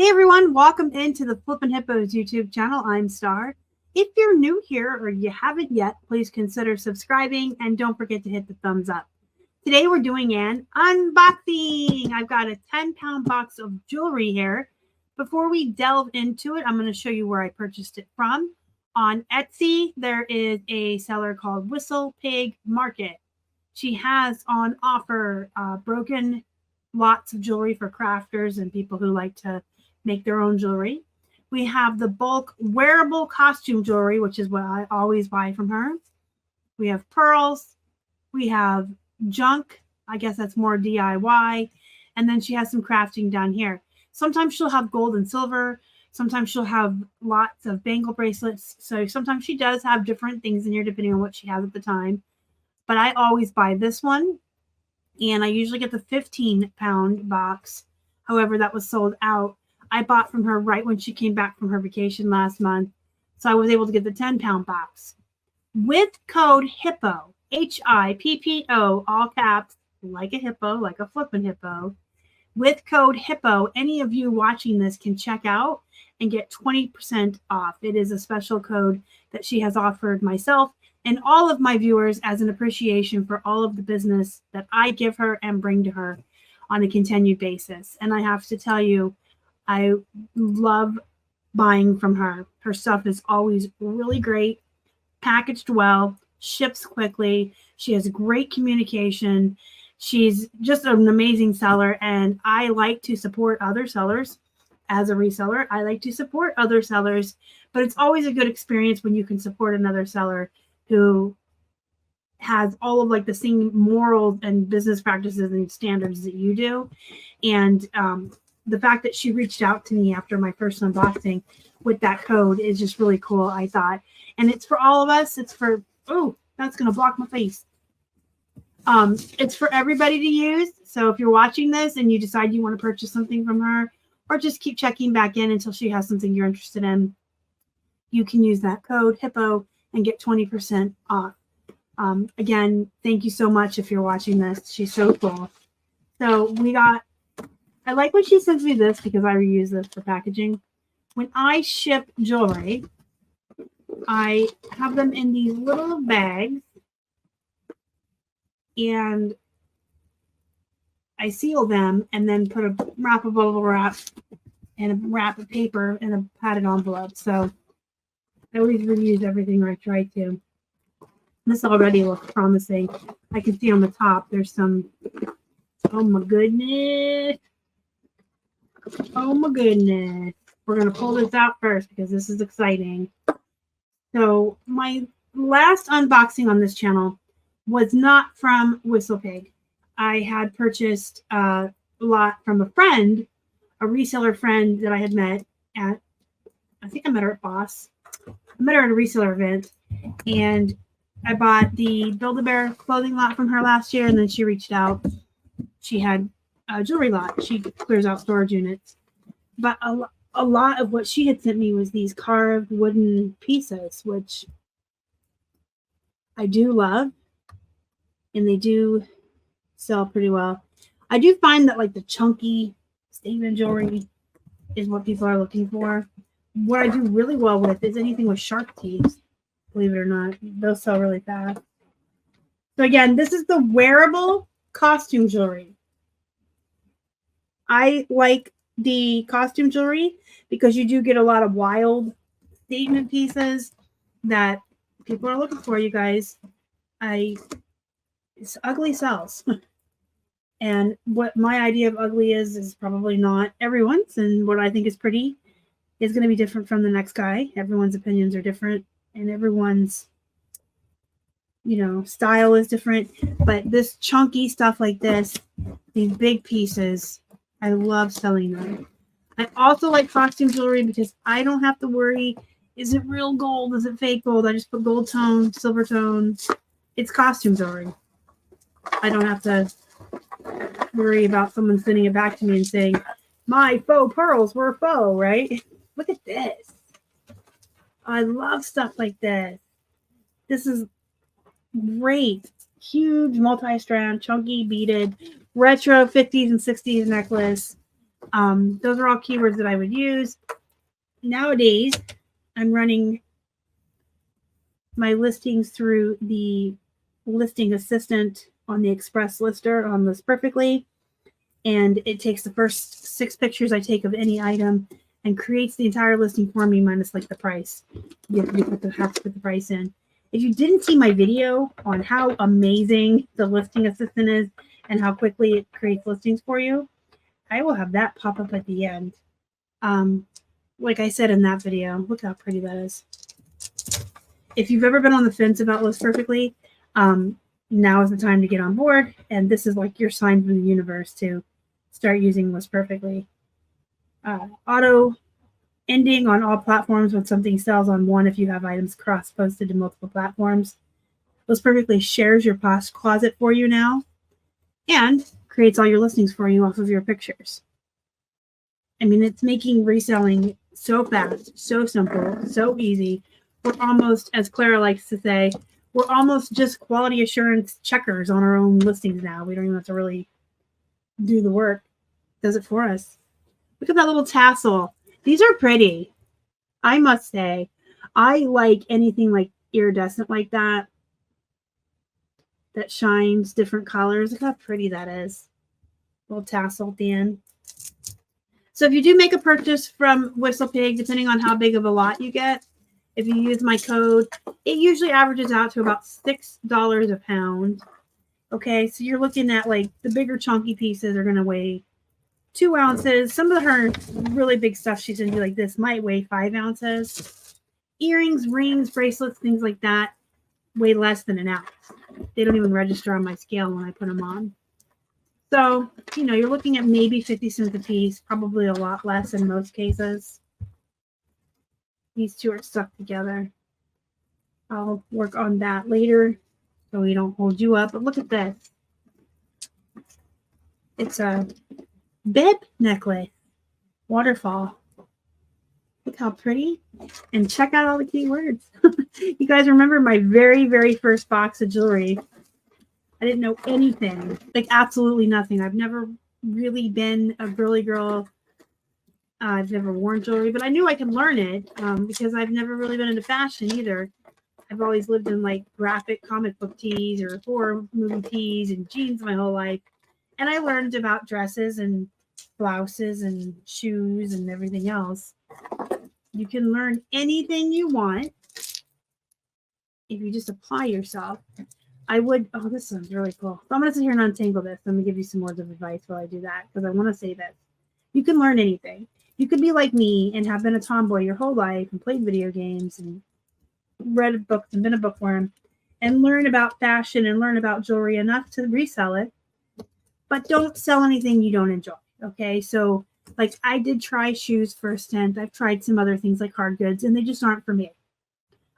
Hey everyone, welcome into the Flippin' Hippos YouTube channel. I'm Star. If you're new here or you haven't yet, please consider subscribing and don't forget to hit the thumbs up. Today we're doing an unboxing. I've got a 10-pound box of jewelry here. Before we delve into it, I'm going to show you where I purchased it from. On Etsy, there is a seller called Whistlepig Market. She has on offer broken lots of jewelry for crafters and people who like to make their own jewelry. We have the bulk wearable costume jewelry, which is what I always buy from her. We have pearls. We have junk. I guess that's more DIY. And then she has some crafting down here. Sometimes she'll have gold and silver. Sometimes she'll have lots of bangle bracelets. So sometimes she does have different things in here depending on what she has at the time. But I always buy this one. And I usually get the 15-pound box. However, that was sold out. I bought from her right when she came back from her vacation last month. So I was able to get the 10-pound box. With code HIPPO, HIPPO, all caps, like a hippo, like a flippin' hippo. With code HIPPO, any of you watching this can check out and get 20% off. It is a special code that she has offered myself and all of my viewers as an appreciation for all of the business that I give her and bring to her on a continued basis. And I have to tell you, I love buying from her. Her stuff is always really great, packaged well, ships quickly. She has great communication. She's just an amazing seller, and I like to support other sellers. As a reseller, I like to support other sellers, but it's always a good experience when you can support another seller who has all of like the same morals and business practices and standards that you do. And the fact that she reached out to me after my first unboxing with that code is just really cool, I thought. And it's for all of us. It's for, oh, that's going to block my face. It's for everybody to use. So if you're watching this and you decide you want to purchase something from her, or just keep checking back in until she has something you're interested in, you can use that code HIPPO and get 20% off. Again, thank you so much if you're watching this. She's so cool. So we got, I like when she sends me this because I reuse this for packaging. When I ship jewelry, I have them in these little bags and I seal them and then put a wrap of bubble wrap and a wrap of paper in a padded envelope. So I always reuse everything I try to. This already looks promising. I can see on the top there's some, oh my goodness. Oh my goodness. We're going to pull this out first because this is exciting. So my last unboxing on this channel was not from Whistlepig. I had purchased a lot from a friend, a reseller friend that I had met at, I think I met her at Boss. I met her at a reseller event, and I bought the Build-A-Bear clothing lot from her last year, and then she reached out. She had a jewelry lot. She clears out storage units. But a lot of what she had sent me was these carved wooden pieces, which I do love, and they do sell pretty well. I do find that like the chunky statement jewelry is what people are looking for. What I do really well with is anything with shark teeth. Believe it or not, those sell really fast. So again, this is the wearable costume jewelry. I like the costume jewelry because you do get a lot of wild statement pieces that people are looking for, you guys. It's ugly sells. And what my idea of ugly is probably not everyone's, and what I think is pretty is going to be different from the next guy. Everyone's opinions are different, and everyone's, style is different. But this chunky stuff like this, these big pieces, I love selling them. I also like costume jewelry because I don't have to worry, is it real gold? Is it fake gold? I just put gold tone, silver tone. It's costume jewelry. I don't have to worry about someone sending it back to me and saying, my faux pearls were faux, right? Look at this. I love stuff like this. This is great. Huge multi-strand, chunky beaded, retro 50s and 60s necklace. Those are all keywords that I would use. Nowadays, I'm running my listings through the listing assistant on the Express Lister on List Perfectly. And it takes the first 6 pictures I take of any item and creates the entire listing for me minus like the price. You have to put the price in. If you didn't see my video on how amazing the listing assistant is and how quickly it creates listings for you, I will have that pop up at the end. Like I said in that video, look how pretty that is. If you've ever been on the fence about List Perfectly, now is the time to get on board. And this is like your sign from the universe to start using List Perfectly. Auto ending on all platforms when something sells on one if you have items cross-posted to multiple platforms. List Perfectly shares your Posh Closet for you now and creates all your listings for you off of your pictures. I mean, it's making reselling so fast, so simple, so easy. We're almost, as Clara likes to say, we're almost just quality assurance checkers on our own listings now. We don't even have to really do the work. It does it for us. Look at that little tassel. These are pretty. I must say, I like anything like iridescent like that shines different colors. Look how pretty that is. Little tassel at the end. So if you do make a purchase from Whistlepig, depending on how big of a lot you get, if you use my code, it usually averages out to about $6 a pound. Okay, so you're looking at like the bigger chunky pieces are going to weigh 2 ounces. Some of her really big stuff she sends you like this might weigh 5 ounces. Earrings, rings, bracelets, things like that weigh less than an ounce. They don't even register on my scale when I put them on. So, you know, you're looking at maybe 50 cents a piece, probably a lot less in most cases. These two are stuck together. I'll work on that later so we don't hold you up. But look at this. It's a bib necklace. Waterfall. Look how pretty. And check out all the keywords. You guys remember my very, very first box of jewelry. I didn't know anything. Like absolutely nothing. I've never really been a girly girl. I've never worn jewelry, but I knew I could learn it because I've never really been into fashion either. I've always lived in like graphic comic book tees or horror movie tees and jeans my whole life. And I learned about dresses and blouses and shoes and everything else. You can learn anything you want if you just apply yourself. I would, oh, this sounds really cool. So I'm going to sit here and untangle this. I'm going to give you some words of advice while I do that because I want to say this. You can learn anything. You could be like me and have been a tomboy your whole life and played video games and read books and been a bookworm and learn about fashion and learn about jewelry enough to resell it, but don't sell anything you don't enjoy. Okay. So like I did try shoes for a stint. I've tried some other things like hard goods and they just aren't for me.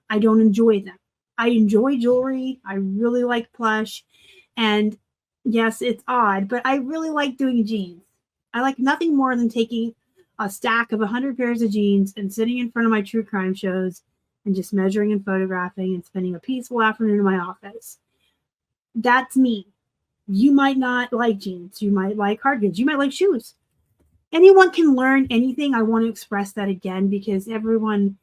I don't enjoy them. I enjoy jewelry. I really like plush. And yes, it's odd, but I really like doing jeans. I like nothing more than taking a stack of 100 pairs of jeans and sitting in front of my true crime shows and just measuring and photographing and spending a peaceful afternoon in my office. That's me. You might not like jeans. You might like hard goods. You might like shoes. Anyone can learn anything. I want to express that again because everyone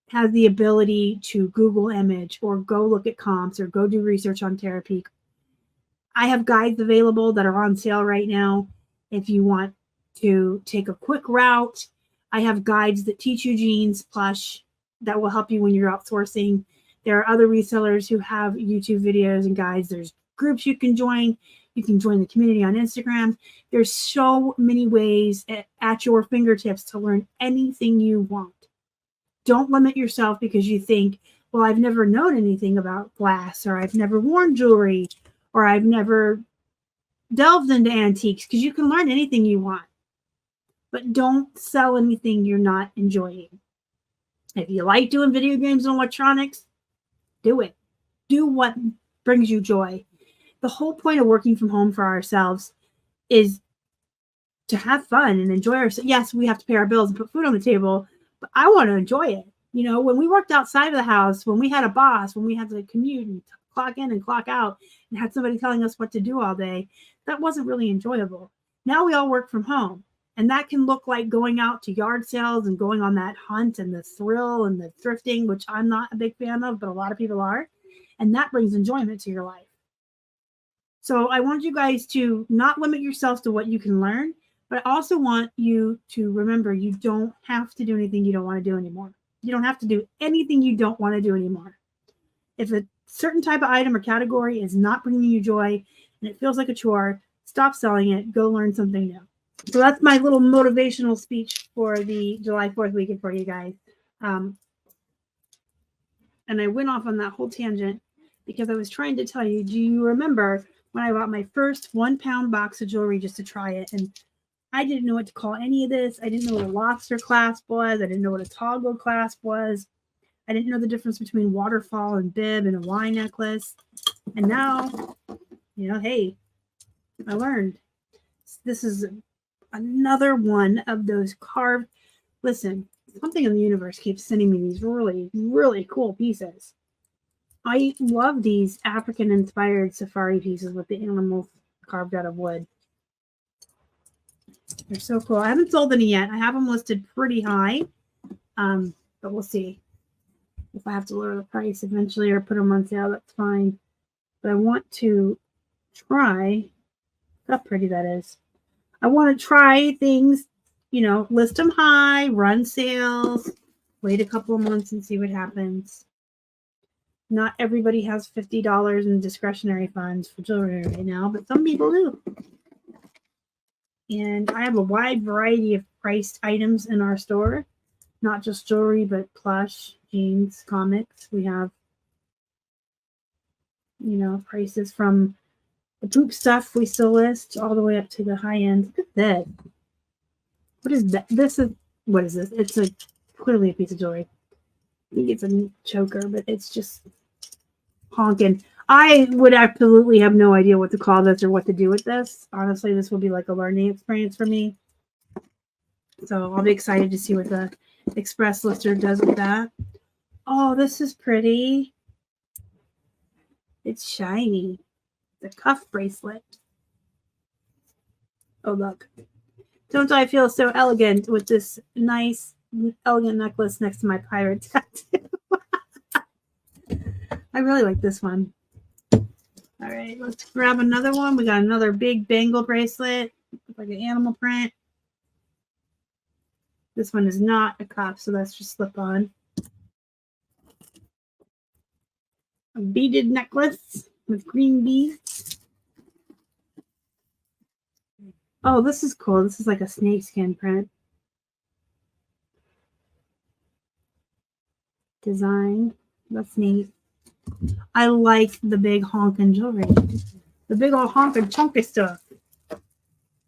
has the ability to Google image or go look at comps or go do research on Terapeak. I have guides available that are on sale right now. If you want to take a quick route, I have guides that teach you jeans, plush, that will help you when you're outsourcing. There are other resellers who have YouTube videos and guides. There's groups you can join. You can join the community on Instagram. There's so many ways at your fingertips to learn anything you want. Don't limit yourself because you think, well, I've never known anything about glass, or I've never worn jewelry, or I've never delved into antiques, because you can learn anything you want. But don't sell anything you're not enjoying. If you like doing video games and electronics, do it. Do what brings you joy. The whole point of working from home for ourselves is to have fun and enjoy ourselves. Yes, we have to pay our bills and put food on the table, but I want to enjoy it. You know, when we worked outside of the house, when we had a boss, when we had to commute and clock in and clock out and had somebody telling us what to do all day, that wasn't really enjoyable. Now we all work from home. And that can look like going out to yard sales and going on that hunt and the thrill and the thrifting, which I'm not a big fan of, but a lot of people are. And that brings enjoyment to your life. So I want you guys to not limit yourselves to what you can learn, but I also want you to remember you don't have to do anything you don't want to do anymore. You don't have to do anything you don't want to do anymore. If a certain type of item or category is not bringing you joy and it feels like a chore, stop selling it. Go learn something new. So that's my little motivational speech for the July 4th weekend for you guys. And I went off on that whole tangent because I was trying to tell you, do you remember when I bought my first 1 pound box of jewelry just to try it? And I didn't know what to call any of this. I didn't know what a lobster clasp was. I didn't know what a toggle clasp was. I didn't know the difference between waterfall and bib and a Y necklace. And now, hey, I learned. This is another one of those carved. Listen, something in the universe keeps sending me these really, really cool pieces. I love these African-inspired safari pieces with the animals carved out of wood. They're so cool. I haven't sold any yet. I have them listed pretty high, but we'll see. If I have to lower the price eventually or put them on sale, that's fine. But I want to try, how pretty that is. I want to try things, list them high, run sales, wait a couple of months and see what happens. Not everybody has $50 in discretionary funds for jewelry right now, but some people do. And I have a wide variety of priced items in our store, not just jewelry, but plush, jeans, comics. We have, prices from the poop stuff we still list all the way up to the high end. Look at that. What is that? What is this? It's clearly a piece of jewelry. I think it's a choker, but it's just honking. I would absolutely have no idea what to call this or what to do with this. Honestly, this will be like a learning experience for me. So I'll be excited to see what the express lister does with that. Oh, this is pretty. It's shiny. The cuff bracelet. Oh, look. Don't I feel so elegant with this nice, elegant necklace next to my pirate tattoo? I really like this one. All right, let's grab another one. We got another big bangle bracelet. Looks like an animal print. This one is not a cuff, so that's just slip on. A beaded necklace with green beads. Oh, this is cool. This is like a snakeskin print. Design. That's neat. I like the big honkin' jewelry. The big old honkin' chunky stuff.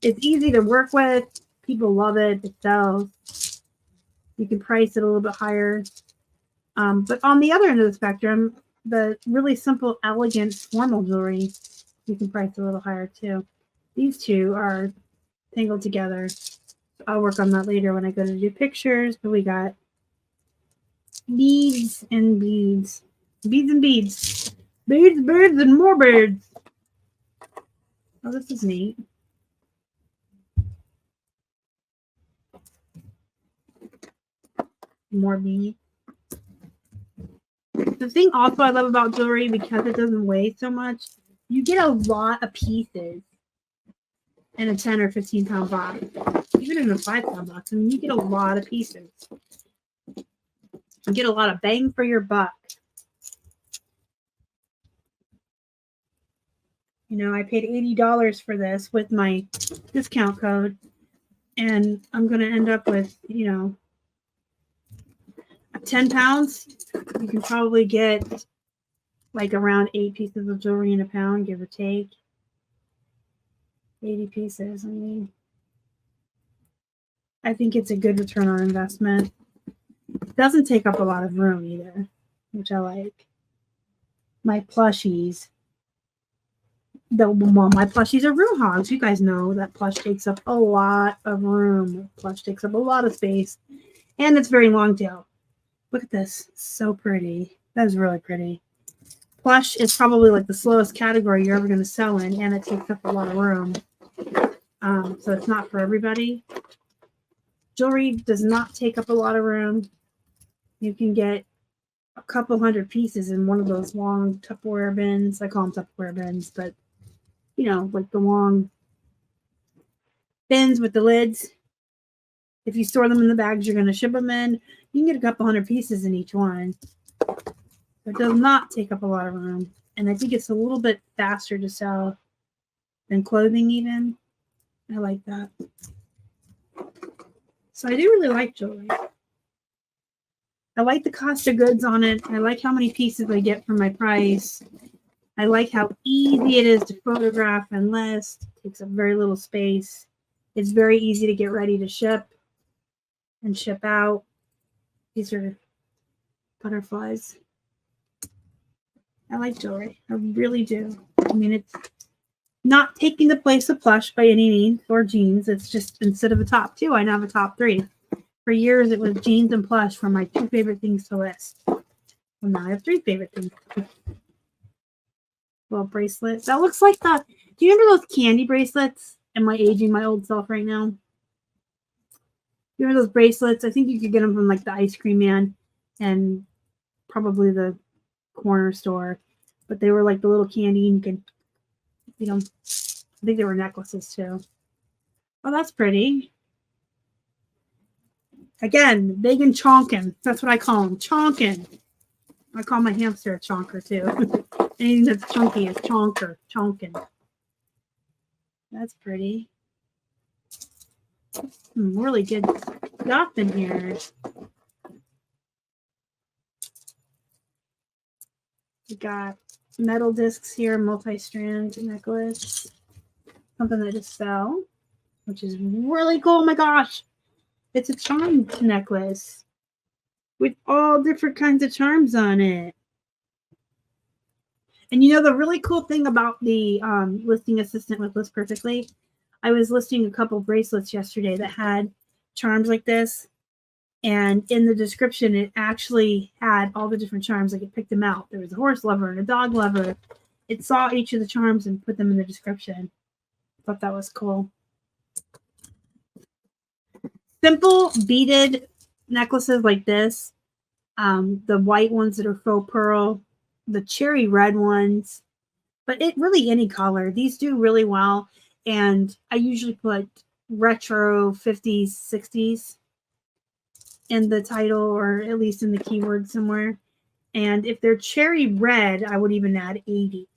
It's easy to work with. People love it. It sells. You can price it a little bit higher. But on the other end of the spectrum, the really simple, elegant, formal jewelry, you can price a little higher too. These two are tangled together. I'll work on that later when I go to do pictures. But we got beads and beads. Beads and beads. Beads, birds, and more birds. Oh, this is neat. More beads. The thing also I love about jewelry, because it doesn't weigh so much, you get a lot of pieces in a 10 or 15 pound box. Even in a 5 pound box, I mean, you get a lot of pieces. You get a lot of bang for your buck. I paid $80 for this with my discount code, and I'm going to end up with, 10 pounds. You can probably get like around 8 pieces of jewelry in a pound, give or take. 80 pieces. I think it's a good return on investment. It doesn't take up a lot of room either, which I like. My plushies. My plushies are room hogs. You guys know that plush takes up a lot of room. Plush takes up a lot of space, and it's very long tail. Look at this. So pretty. That is really pretty. Plush is probably like the slowest category you're ever going to sell in, and it takes up a lot of room. So it's not for everybody. Jewelry does not take up a lot of room. You can get a couple hundred pieces in one of those long Tupperware bins. I call them Tupperware bins, but you know, like the long bins with the lids. If you store them in the bags you're going to ship them in, you can get a couple hundred pieces in each one. It does not take up a lot of room. And I think it's a little bit faster to sell than clothing even. I like that. So I do really like jewelry. I like the cost of goods on it. I like how many pieces I get for my price. I like how easy it is to photograph and list. It takes up very little space. It's very easy to get ready to ship and ship out. These are butterflies. I like jewelry. I really do. I mean, it's not taking the place of Plush by any means or jeans. It's just instead of a top two, I now have a top three. For years, it was jeans and Plush were my two favorite things to list. Well, now I have three favorite things. Little bracelet. That looks like the. Do you remember those candy bracelets? Am I aging my old self right now? You remember those bracelets? I think you could get them from like the Ice Cream Man and probably the corner store. But they were like the little candy and you could, you know, I think they were necklaces too. Oh, that's pretty. Again, big and chonkin. That's what I call them. Chonkin. I call my hamster a chonker too. Anything that's chunky is chonker. Chonkin. That's pretty. Some really good stuff in here. We got metal discs here, multi-strand necklace. Something that just fell, which is really cool. Oh my gosh. It's a charm necklace with all different kinds of charms on it. And you know, the really cool thing about the listing assistant with List Perfectly, I was listing a couple bracelets yesterday that had charms like this. And in the description, it actually had all the different charms. Like it picked them out. There was a horse lover and a dog lover. It saw each of the charms and put them in the description. I thought that was cool. Simple beaded necklaces like this. The white ones that are faux pearl. The cherry red ones. But it really any color. These do really well. And I usually put retro 50s, 60s in the title or at least in the keyword somewhere. And if they're cherry red, I would even add 80.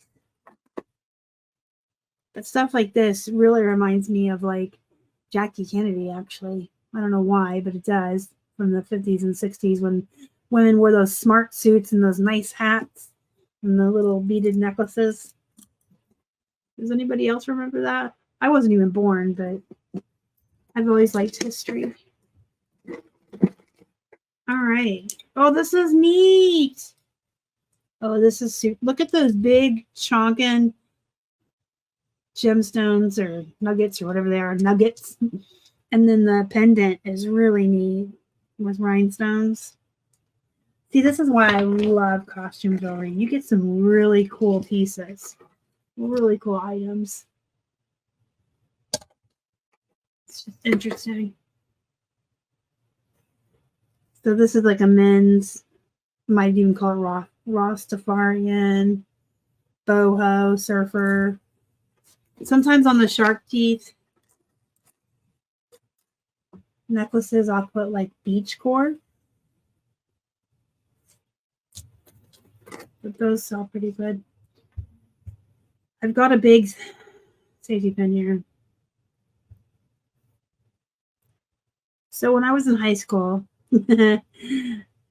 But stuff like this really reminds me of like Jackie Kennedy, actually. I don't know why, but it does. From the 50s and 60s when women wore those smart suits and those nice hats and the little beaded necklaces. Does anybody else remember that? I wasn't even born, but I've always liked history. All right. Oh, this is neat. Oh, this is super. Look at those big chonkin gemstones or nuggets or whatever they are. Nuggets. And then the pendant is really neat with rhinestones. See, this is why I love costume jewelry. You get some really cool pieces. Really cool items. It's just interesting. So this is like a men's, might even call it Rastafarian, boho, surfer. Sometimes on the shark teeth necklaces, I'll put like beach core. But those sell pretty good. I've got a big safety pin here. So when I was in high school,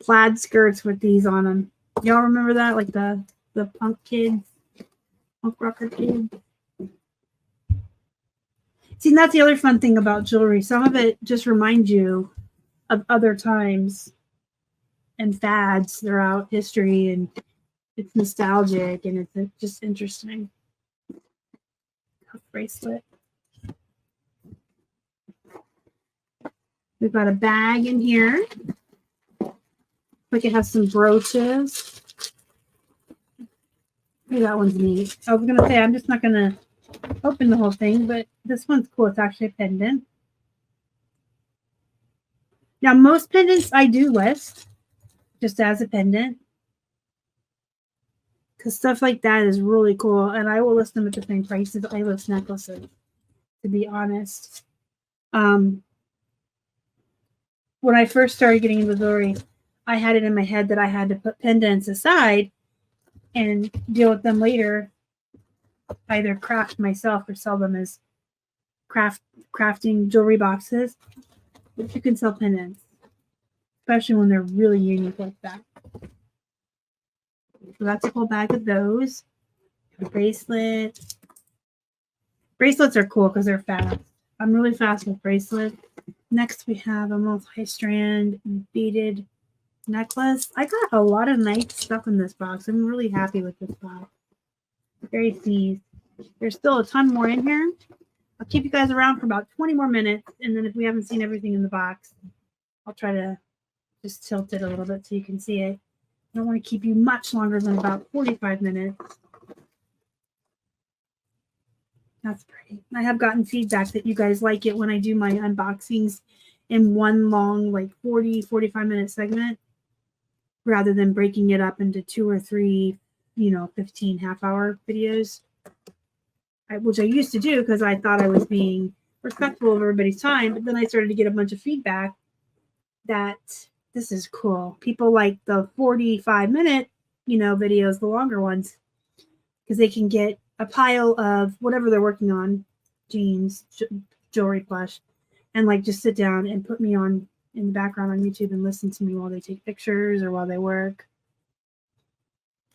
plaid skirts with these on them. Y'all remember that? Like the punk kids, punk rocker kids. See, and that's the other fun thing about jewelry. Some of it just reminds you of other times and fads throughout history, and it's nostalgic and it's just interesting. Cuff bracelet. We've got a bag in here. Like it has some brooches. Maybe that one's neat. I was gonna say I'm just not gonna open the whole thing, but this one's cool. It's actually a pendant. Now, most pendants I do list just as a pendant because stuff like that is really cool, and I will list them at the same prices I list necklaces, to be honest. When I first started getting into jewelry, I had it in my head that I had to put pendants aside and deal with them later, either craft myself or sell them as crafting jewelry boxes. But you can sell pendants, especially when they're really unique like that. So that's a whole bag of those. A bracelet. Bracelets are cool because they're fast. I'm really fast with bracelets. Next, we have a multi-strand beaded necklace. I got a lot of nice stuff in this box. I'm really happy with this box. Very pleased. There's still a ton more in here. I'll keep you guys around for about 20 more minutes, and then if we haven't seen everything in the box, I'll try to just tilt it a little bit so you can see it. I don't want to keep you much longer than about 45 minutes. That's pretty. I have gotten feedback that you guys like it when I do my unboxings in one long, like 45 minute segment rather than breaking it up into 2 or 3, 15 half-hour videos, which I used to do because I thought I was being respectful of everybody's time. But then I started to get a bunch of feedback that this is cool. People like the 45-minute, videos, the longer ones, because they can get a pile of whatever they're working on, jeans, jewelry, plush, and like just sit down and put me on in the background on YouTube and listen to me while they take pictures or while they work.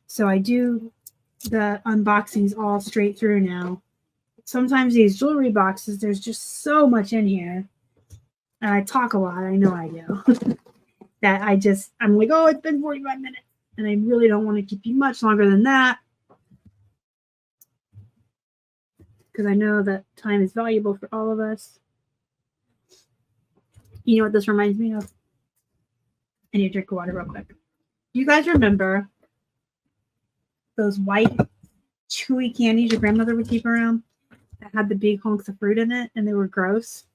So I do the unboxings all straight through now. Sometimes these jewelry boxes, there's just so much in here. And I talk a lot. I know I do. That I'm like, oh, it's been 45 minutes. And I really don't want to keep you much longer than that. Because I know that time is valuable for all of us. You know what this reminds me of? I need to drink water real quick. You guys remember those white, chewy candies your grandmother would keep around that had the big hunks of fruit in it, and they were gross?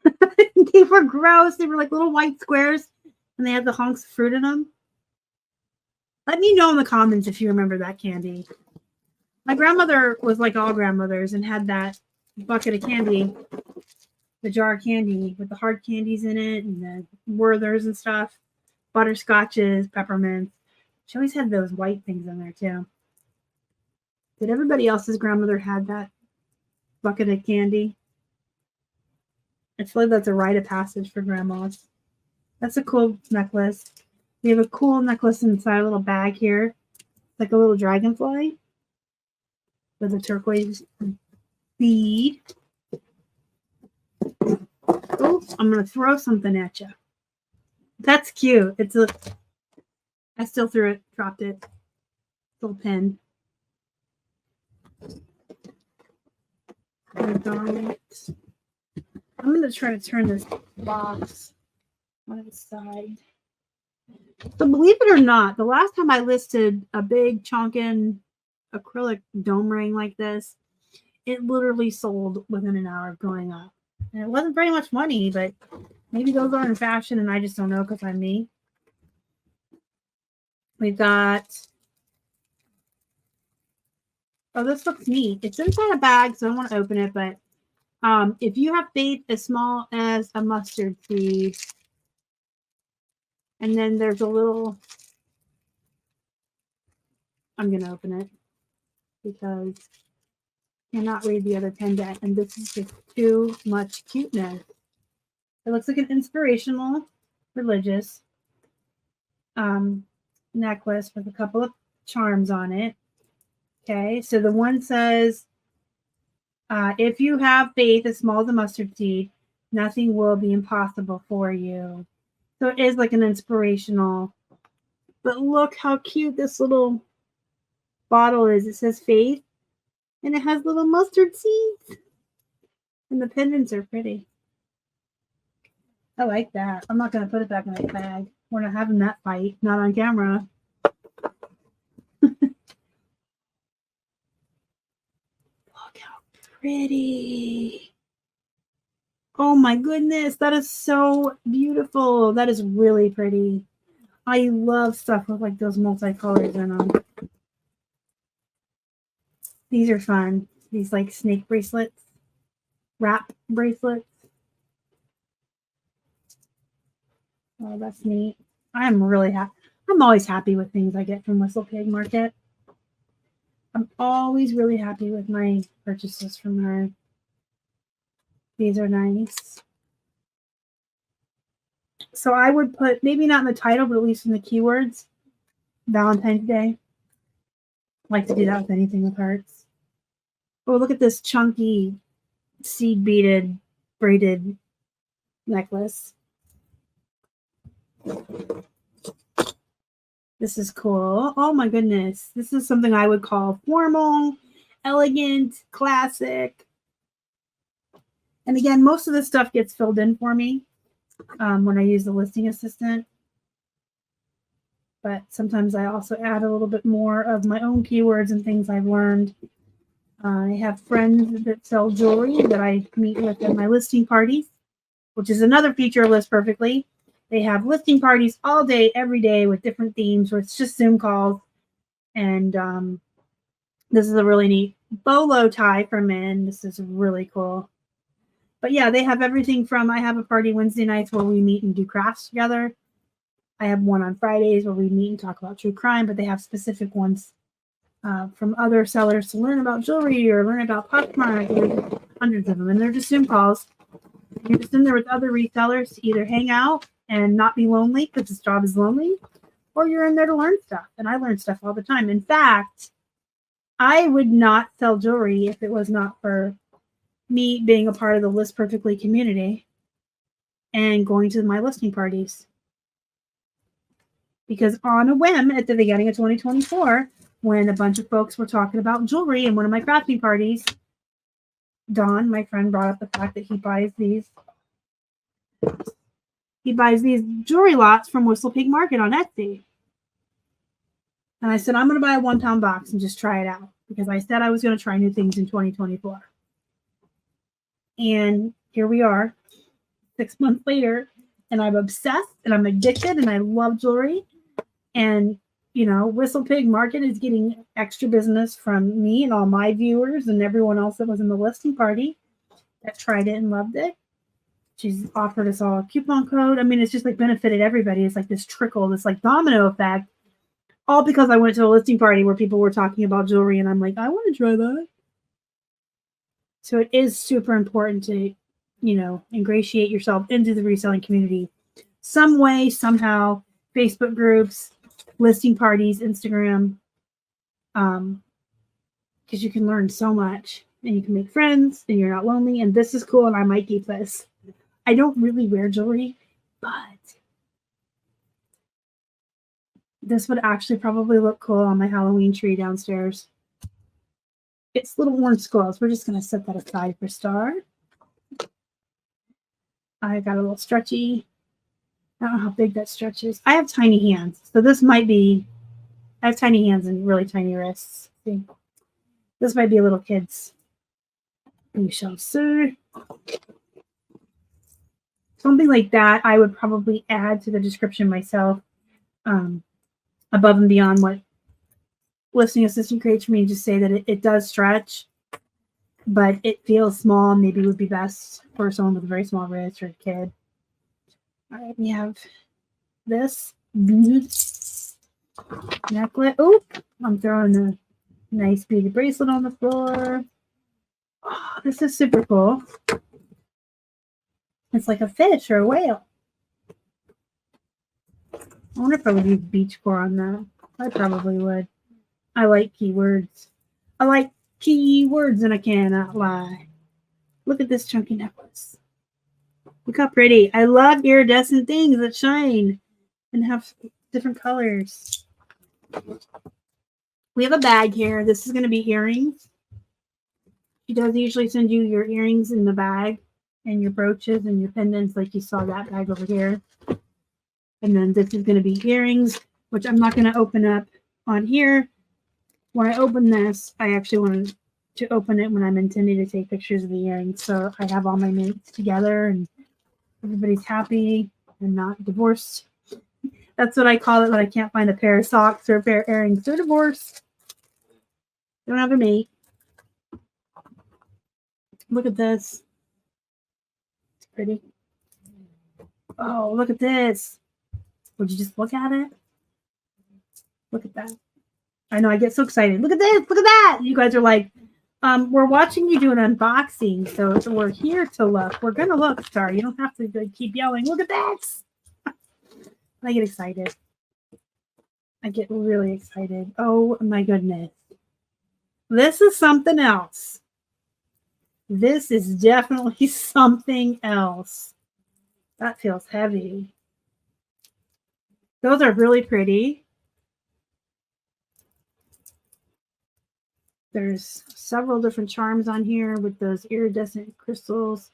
They were gross. They were like little white squares, and they had the hunks of fruit in them. Let me know in the comments if you remember that candy. My grandmother was like all grandmothers and had that bucket of candy, the jar of candy with the hard candies in it and the Werthers and stuff, butterscotches, peppermints. She always had those white things in there too. Did everybody else's grandmother had that bucket of candy? I feel like that's a rite of passage for grandmas. That's a cool necklace. We have a cool necklace inside a little bag here, like a little dragonfly with a turquoise bead. Oh, I'm going to throw something at you. That's cute. I still threw it, dropped it. Little pin. I'm going to try to turn this box on its side. So believe it or not, the last time I listed a big chonkin acrylic dome ring like this, it literally sold within an hour of going up. And it wasn't very much money, but maybe those are in fashion and I just don't know because I'm me. We've got, oh, this looks neat. It's inside a bag, so I don't want to open it, but if you have faith as small as a mustard seed, and then there's a little, I'm going to open it because I cannot read the other pendant, and this is just too much cuteness. It looks like an inspirational religious necklace with a couple of charms on it. Okay, so the one says, if you have faith as small as a mustard seed, nothing will be impossible for you. So it is like an inspirational, but look how cute this little bottle is. It says faith, and it has little mustard seeds, and the pendants are pretty. I like that. I'm not going to put it back in my bag. We're not having that fight, not on camera. Look how pretty. Oh my goodness, that is so beautiful. That is really pretty. I love stuff with like those multicolors in them. These are fun. These like snake bracelets, wrap bracelets. Oh, that's neat. I'm really happy. I'm always happy with things I get from Whistlepig Market. I'm always really happy with my purchases from her. These are nice. So I would put, maybe not in the title, but at least in the keywords, Valentine's Day. I like to do that with anything with hearts. Oh, look at this chunky seed beaded braided necklace. This is cool. Oh my goodness. This is something I would call formal, elegant, classic. And again, most of this stuff gets filled in for me when I use the listing assistant. But sometimes I also add a little bit more of my own keywords and things I've learned. I have friends that sell jewelry that I meet with at my listing parties, which is another feature of List Perfectly. They have listing parties all day, every day with different themes where it's just Zoom calls. And this is a really neat bolo tie for men. This is really cool. But yeah, they have everything from, I have a party Wednesday nights where we meet and do crafts together. I have one on Fridays where we meet and talk about true crime, but they have specific ones from other sellers to learn about jewelry or learn about Poshmark. There's hundreds of them, and they're just Zoom calls. You're just in there with other resellers to either hang out and not be lonely because this job is lonely, or you're in there to learn stuff. And I learn stuff all the time. In fact, I would not sell jewelry if it was not for me being a part of the List Perfectly community and going to my listing parties. Because on a whim at the beginning of 2024, when a bunch of folks were talking about jewelry in one of my crafting parties, Don, my friend, brought up the fact that he buys these jewelry lots from Whistlepig Market on Etsy. And I said, I'm going to buy a 1-pound box and just try it out because I said I was going to try new things in 2024. And here we are 6 months later, and I'm obsessed and I'm addicted and I love jewelry. And, you know, Whistlepig Market is getting extra business from me and all my viewers and everyone else that was in the listing party that tried it and loved it. She's offered us all a coupon code. I mean, it's just like benefited everybody. It's like this trickle, this like domino effect, all because I went to a listing party where people were talking about jewelry and I'm like, I want to try that. So it is super important to, you know, ingratiate yourself into the reselling community some way, somehow. Facebook groups, listing parties, Instagram, because you can learn so much and you can make friends and you're not lonely. And this is cool, and I might keep this. I don't really wear jewelry, but this would actually probably look cool on my Halloween tree downstairs. It's little orange squirrels. We're just going to set that aside for Star. I got a little stretchy. I don't know how big that stretches. I have tiny hands, so this might be, I have tiny hands and really tiny wrists. See? This might be a little kid's. We shall see. Something like that I would probably add to the description myself, above and beyond what Listing Assistant creates for me. Just say that it does stretch, but it feels small. Maybe would be best for someone with a very small wrist or a kid. All right, we have this necklace. Oh, I'm throwing a nice beaded bracelet on the floor. Oh, this is super cool. It's like a fish or a whale. I wonder if I would use beach core on that. I probably would. I like keywords. I like keywords and I cannot lie. Look at this chunky necklace. Look how pretty. I love iridescent things that shine and have different colors. We have a bag here. This is going to be earrings. She does usually send you your earrings in the bag and your brooches and your pendants, like you saw that bag over here. And then this is going to be earrings, which I'm not going to open up on here. When I open this, I actually want to to open it when I'm intending to take pictures of the earrings. So I have all my mates together and everybody's happy and not divorced. That's what I call it when I can't find a pair of socks or a pair of earrings. They're divorced. They don't have a mate. Look at this. It's pretty. Oh, look at this. Would you just look at it? Look at that. I know, I get so excited. Look at this. Look at that. You guys are like, we're watching you do an unboxing, so we're here to look. We're going to look, Star. You don't have to keep yelling. Look at this. I get excited. I get really excited. Oh, my goodness. This is something else. This is definitely something else. That feels heavy. Those are really pretty. There's several different charms on here with those iridescent crystals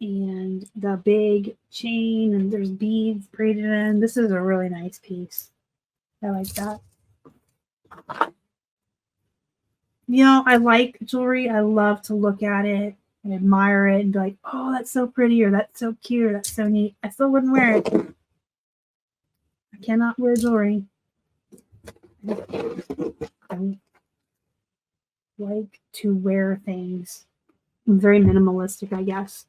and the big chain, and there's beads braided in. This is a really nice piece. I like that. You know, I like jewelry. I love to look at it and admire it and be like, oh, that's so pretty, or that's so cute, or that's so neat. I still wouldn't wear it. I cannot wear jewelry. I like to wear things. I'm very minimalistic, I guess.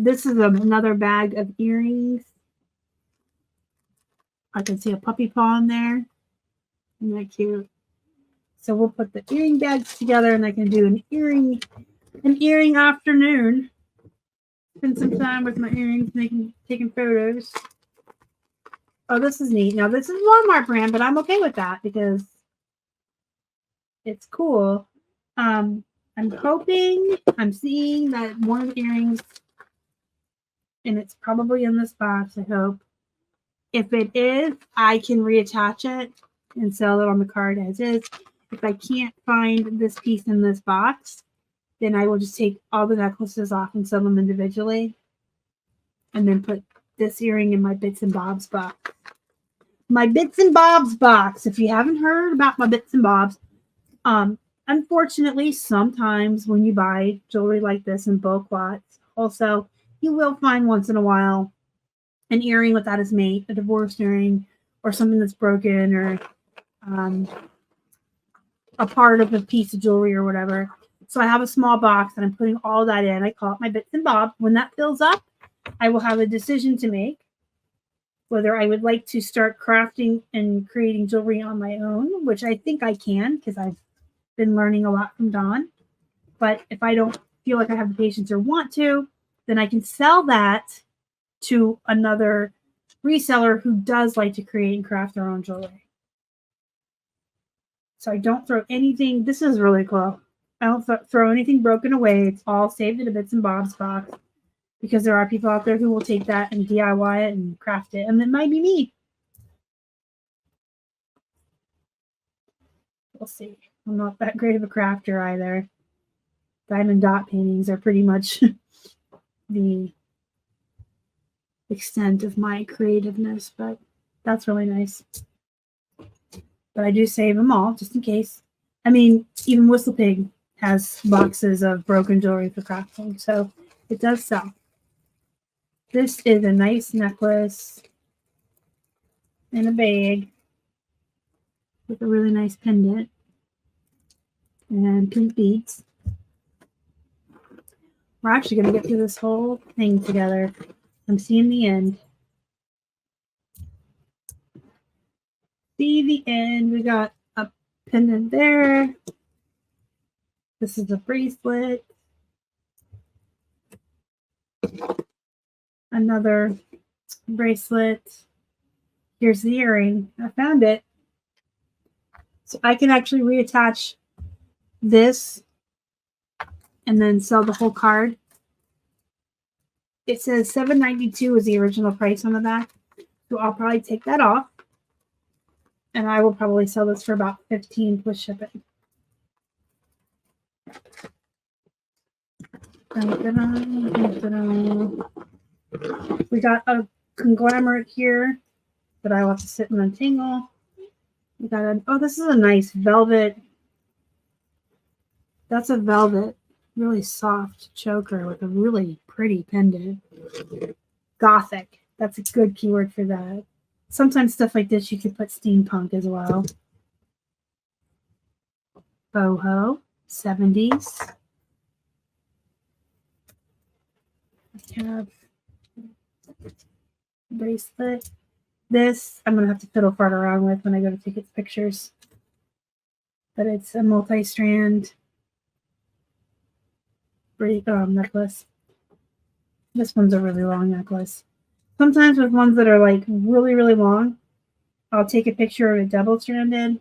This is another bag of earrings. I can see a puppy paw in there. Isn't that cute? So we'll put the earring bags together and I can do an earring afternoon. Spend some time with my earrings, taking photos. Oh, this is neat. Now, this is Walmart brand, but I'm okay with that because it's cool. I'm seeing that one of the earrings, and it's probably in this box, I hope. If it is, I can reattach it and sell it on the card as is. If I can't find this piece in this box, then I will just take all the necklaces off and sell them individually. And then put this earring in my Bits and Bobs box. My Bits and Bobs box. If you haven't heard about my Bits and Bobs, unfortunately, sometimes when you buy jewelry like this in bulk lots, also, you will find once in a while an earring without its mate, a divorced earring, or something that's broken, or a part of a piece of jewelry or whatever. So I have a small box and I'm putting all that in. I call it my Bits and Bobs. When that fills up, I will have a decision to make whether I would like to start crafting and creating jewelry on my own, which I think I can because I've been learning a lot from Dawn. But if I don't feel like I have the patience or want to, then I can sell that to another reseller who does like to create and craft their own jewelry. So I don't throw anything. This is really cool. I don't throw anything broken away. It's all saved in a Bits and Bobs box because there are people out there who will take that and DIY it and craft it. And it might be me. We'll see. I'm not that great of a crafter either. Diamond dot paintings are pretty much the extent of my creativeness, but that's really nice. But I do save them all just in case. I mean, even Whistlepig has boxes of broken jewelry for crafting, so it does sell. This is a nice necklace in a bag with a really nice pendant and pink beads. We're actually going to get through this whole thing together. I'm seeing the end. See the end. We got a pendant there. This is a bracelet. Another bracelet. Here's the earring. I found it. So I can actually reattach this and then sell the whole card. It says $7.92 is the original price on the back. So I'll probably take that off. And I will probably sell this for about $15 plus shipping. We got a conglomerate here that I will have to sit and untangle. We got oh, this is a nice velvet That's a velvet, really soft choker with a really pretty pendant. Gothic. That's a good keyword for that. Sometimes stuff like this, you could put steampunk as well. Boho, 70s. I have bracelet. This I'm going to have to fiddle fart around with when I go to take its pictures. But it's a multi-strand necklace. This one's a really long necklace. Sometimes with ones that are like really, really long, I'll take a picture of it double-stranded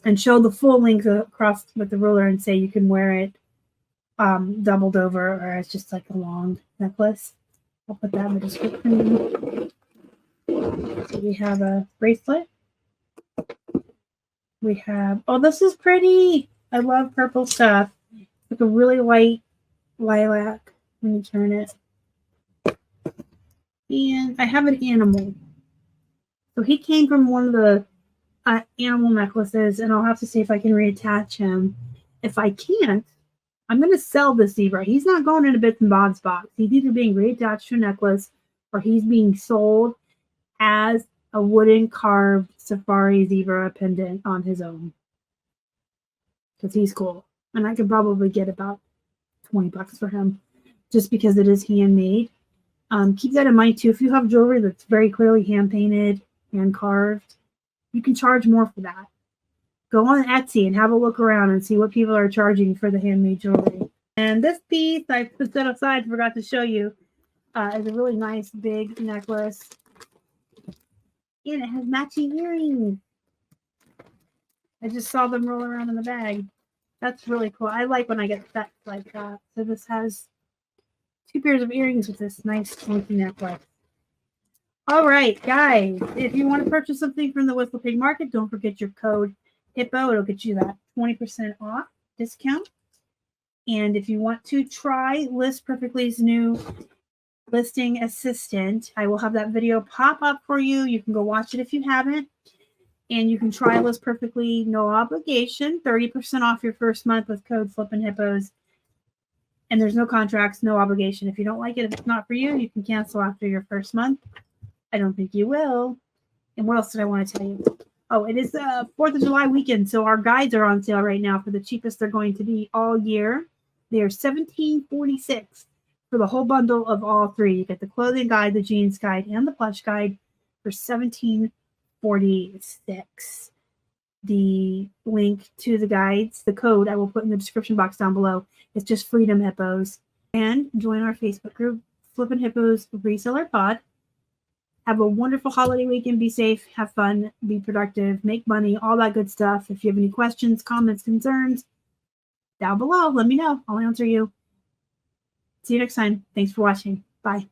and show the full length across with the ruler and say you can wear it doubled over, or it's just like a long necklace. I'll put that in the description. So we have a bracelet. We have, oh, this is pretty. I love purple stuff. Like a really light lilac when you turn it. And I have an animal. So he came from one of the animal necklaces, and I'll have to see if I can reattach him. If I can't, I'm going to sell this zebra. He's not going in a bits and bobs box. He's either being reattached to a necklace or he's being sold as a wooden carved safari zebra pendant on his own. Because he's cool. And I could probably get about $20 for him just because it is handmade. Keep that in mind too. If you have jewelry that's very clearly hand painted, hand carved, you can charge more for that. Go on Etsy and have a look around and see what people are charging for the handmade jewelry. And this piece I put that aside, forgot to show you, is a really nice big necklace. And it has matching earrings. I just saw them roll around in the bag. That's really cool. I like when I get sets like that. So this has 2 pairs of earrings with this nice funky necklace. All right, guys. If you want to purchase something from the Whistlepig Market, don't forget your code HIPPO. It'll get you that 20% off discount. And if you want to try List Perfectly's new listing assistant, I will have that video pop up for you. You can go watch it if you haven't. And you can try List Perfectly, no obligation, 30% off your first month with code flippinhippos. And there's no contracts, no obligation. If you don't like it, if it's not for you, you can cancel after your first month. I don't think you will. And what else did I want to tell you? Oh, it is the 4th of July weekend, so our guides are on sale right now for the cheapest they're going to be all year. They are $17.46 for the whole bundle of all 3. You get the clothing guide, the jeans guide, and the plush guide for $17.46. The link to the guides, the code I will put in the description box down below. It's just Freedom Hippos. And join our Facebook group, Flippin' Hippos Reseller Pod. Have a wonderful holiday weekend. Be safe, have fun, be productive, make money, all that good stuff. If you have any questions, comments, concerns, down below, let me know. I'll answer you. See you next time. Thanks for watching. Bye.